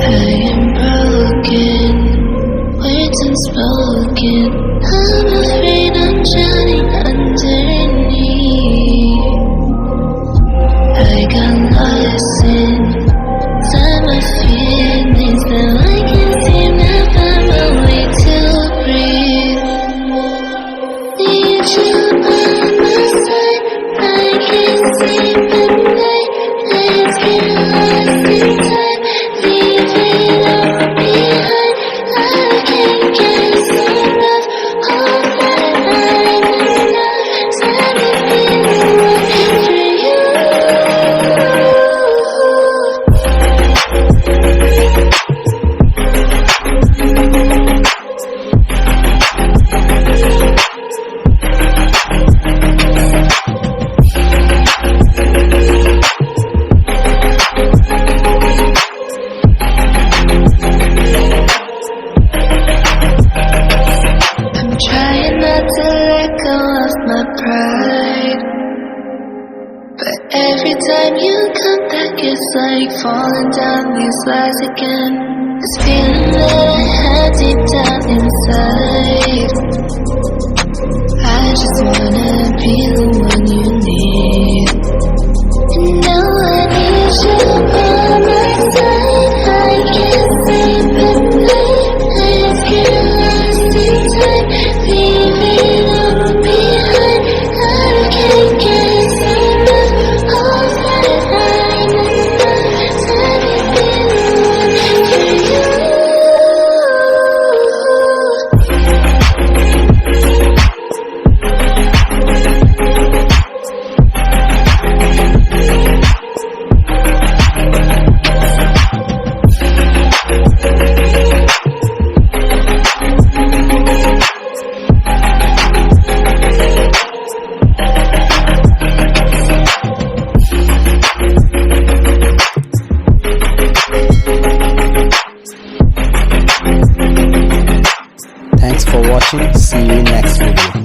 am broken, words unspoken. I'm afraid I'm drowning underneath. I got lost inside my feelings. Now I can't seem to find my way to breathe. Need you by my side. I can't sleep at night. Let's get lost in time. Leave it all behind. I can't get enough of that I'm enough. Time to be the one for you. I'm trying not to let go of my pride, but every time you come back it's like falling down these lies again. This feeling that I had deep down inside, I just wanna be the one you need. And now I need you by my side. I can't sleep at night. Let's get lost in time. Leave it all behind. I can't get enough of that I'm enough. Time to be the one for you. Thanks for watching. See you next video.